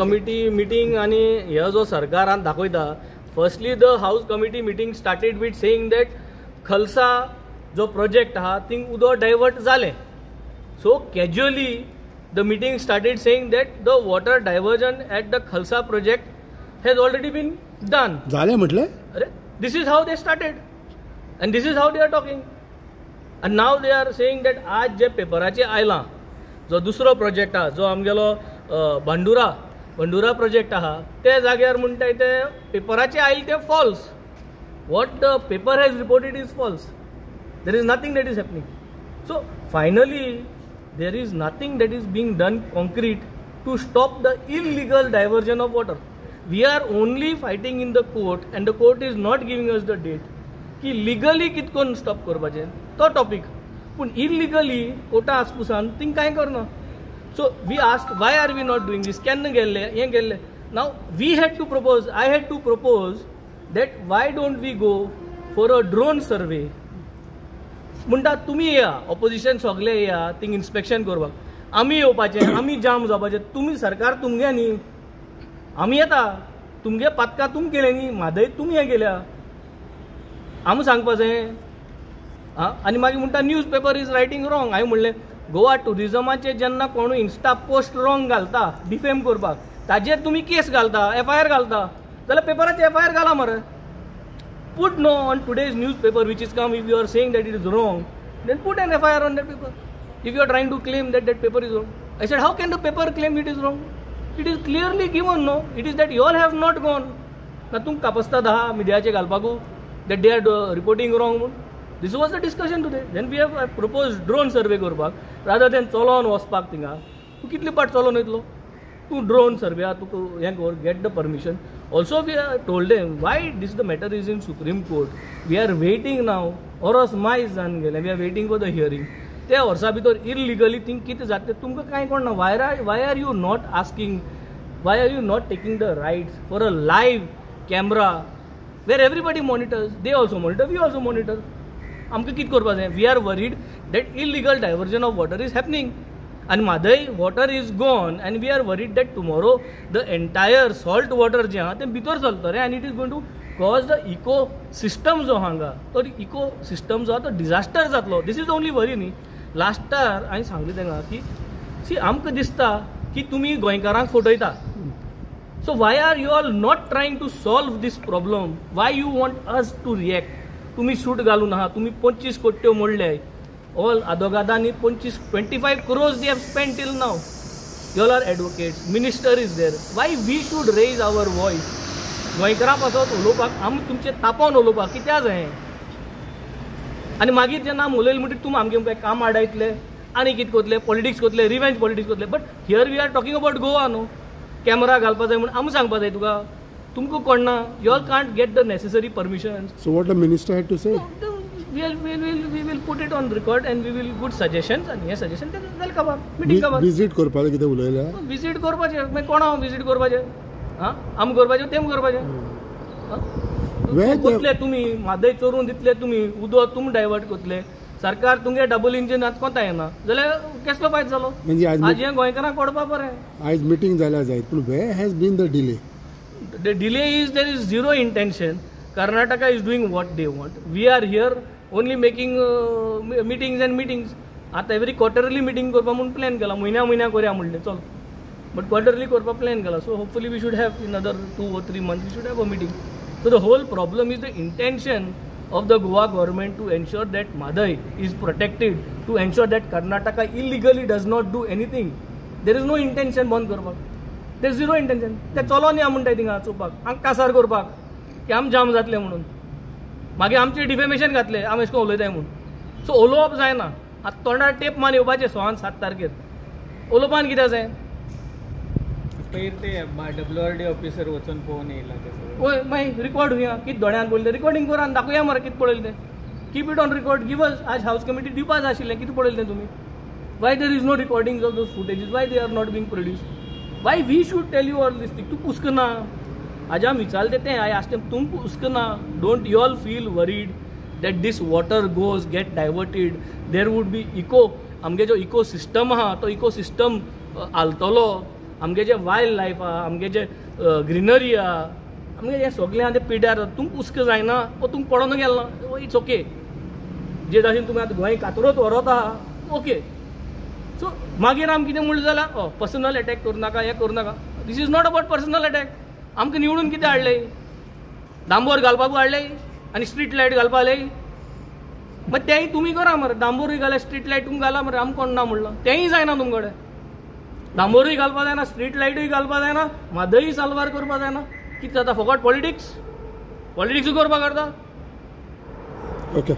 Committee meeting आनी हे जो सरकारान दाखयता, firstly the house committee meeting started with saying that Kalasa जो प्रोजेक्ट आहा थिंग उदो डायवर्ट जालें. So casually the meeting started saying that the water diversion at the Kalasa project has already been done. जालें म्हटलें? अरे this is how they started and this is how they are talking. And now they are saying that आज जे पेपराचेर आयलां जो दुसरो project आहा जो आमगेलो बंडुरा प्रोजेक्ट आहा ते जाग्यार म्हणटाय ते पेपराचेर आयले ते false. What the paper has reported is false. There is nothing that is happening. So finally there is nothing that is being done concrete to stop the illegal diversion of water. We are only fighting in the court and the court is not giving us the date की legally कितकोन stop करपाचें तो topic. पूण illegally Carta आसपुसान थिंग कांय करना. So we ask why are we not doing this. केन्ना गेल्ले हें गेल्ले. Now we had to propose, I had to propose that why don't we go for a drone survey. म्हणटा तुमी येया, ऑपोजिशन सगळे येया थिंग इन्स्पेक्शन करपाक. आमी येवपाचें, आमी जाम जावपाचें. तुमी सरकार तुमगे न्ही, आमी येता. तुमगे पातकां तुमी केलें न्ही, म्हादय तुमी हें केल्या. आमी सांगपाचें. आनी मागीर म्हणटा news paper is writing wrong. हांवें म्हणलें गोवा टुरिजमाचेर जेन्ना कोणूय इन्स्टा पोस्ट रॉंग घालता डिफेम करपाक ताजेर तुमी केस घालता, FIR घालता, जाल्यार पेपराचेर FIR घाला मरे. Put no on today's newspaper which is come. If you are saying that it is wrong, then put an FIR on that paper. If you are trying to claim that that paper is wrong. I said, how can the paper claim it is wrong? It is clearly given, no? It is that you all have not gone. Na tum kapasta daha mediache galpaku that they are reporting wrong. This was the discussion today. Then we have proposed drone survey करपाक rather than चलोन वचपाक थिंगा. तूं कितले पाट चलोन येतलो? तूं ड्रोन सर्वे तूं हें कर, get the permission. Also we told them why this the matter is in Supreme Court. We are waiting now. Oros mais जान गेले. We are waiting for the hearing. त्या वर्सा भितर illegally थिंग कितें जाता तुमकां कांय कळना. Why are you not asking? Why are you not taking the rights for a live camera where everybody monitors? They also monitor. We also monitor. आमकां कितें करपाचें? We are worried that illegal diversion of water is happening आनी Mhadei water is gone and we are worried that tomorrow the entire salt water जें आहा तें भितर चलतलें आनी it is going to cause the ecosystem जो हांगा तो इको सिस्टम जो आहा तो डिजास्टर जातलो. दीस इज ओन्ली वरी न्ही. लास्टार हांवें सांगलें तेंगा की सी आमकां दिसता की तुमी गोंयकारांक फटयता. So why are you all not trying to solve this problem. Why you want us to react. तुम्ही सूट घालून आहा. तुम्ही 25 कोट्यो मोडले. ऑल आदोगादांनी 25 crores they have spent till now. You all are advocates. Minister is there. Why we should raise our voice? गोंयकारां पासत उलोवपाक आमी तुमचे तापोवन उलोवपाक कित्याक जाय. आनी मागीर जेन्ना आमी उलयले म्हणटकीर तुमी आमगे काम आडायतले आनी कितें करतले, पॉलिटिक्स करतले, रिवेंज पॉलिटिक्स करतले. But here we are talking about Goa न्हू. कॅमेरा घालपा जाय म्हणून आमी सांगपा जाय तुका. तुमकां कळना. You all can't get the necessary permissions. So what the minister had to say? We will put it on record and we will good suggestions and hey suggestion they'll come up. Meeting come up. Visit करपाक कितें उलयल्या? Visit करपाचें. मागीर कोणा visit करपाचें? आम करपाचें तेम करपाचें. कोतले तुमी म्हादय चोरून दितले तुमी उदो तुमी डायवर्ट करतले. सरकार तुमगे डबल इंजिन आतां कोता येना जाल्यार कसलो फायदो जालो. म्हणजे आज हें गोंयकारांक पडपा बरें. आयज मिटींग जाल्या जायत पूण where has been the delay? The delay is there is zero intention. Karnataka is doing what they want. We are here only making meetings and meetings. आता every quarterly meeting करपा म्हणून प्लॅन केला. म्हयन्या करया म्हणलें चल. But quarterly करपा plan केला. So hopefully we should have in another 2 or 3 months we should have a meeting. So the whole problem is the intention of the Goa government to ensure that Madai is protected, to ensure that Karnataka illegally does not do anything. There is no intention बंद करपाक. There is zero intention. ते चलोन या म्हणटाय थिंगा चोवपाक, आमकां कासार करपाक की आम जाम जातले म्हणून. मागीर आमचें डिफेमेशन घातलें आमी अशें करून उलयताय म्हणून. सो उलोवप जायना. आतां तोंडार टेप मान येवपाचें 6-7 तारखेर. उलोवपान कितें जाय? पयर ते WRD ऑफिसर वचून पळोवन येयला ते. होय मागीर रिकॉर्ड घेया. कितें दोळ्यान पळयलें रिकॉर्डिंग करून आनी दाखोवया मरे कितें पळयलें तें. Keep it on record. Give us. आज हाऊस कमिटी दिवपा जाय आशिल्लें. कितें पळयलें तें तुमी? Why there is no recording of those footages? Why they are not being produced? Why we should tell you all this thing? तू पुस्कना. आज हम विचारते थे I asked him तुम पुस्कना. Don't you all feel worried that this water goes get diverted? There would be eco. आमगे जो eco system आहा तो इको सिस्टम आलतलो आमगे जे वायल्ड लायफ आहा, आमगे जे ग्रिनरी आहा, आमगे हें सगळें आहा तें पिड्यार तुमकां उस्क जायना वो तुमकां पडोन गेलना इट्स ओके. जे भाशेन तुमी आतां गोंय कातरोत व्हरत आहा ओके. सो मागीर आमी कितें म्हणलें जाल्यार पर्सनल अटॅक करूं नाका, हें करूं नाका. This is not about personal attack. आमकां निवडून कितें हाडले? डांबोर घालपाकूय हाडले आनी स्ट्रीट लायट घालपा लाय. मागीर तेंय तुमी करा मरे, डांबोरूय घाला स्ट्रीट लायट तुमकां घाला मरे, आमकां कोण ना म्हणलं. तेंय जायना तुमचे कडेन. डांबोरूय घालपा जायना, स्ट्रीट लायटूय घालपा जायना, म्हादय साल्वार करपा जायना. कितें जाता फकत पॉलिटिक्स करपा करता. ओके.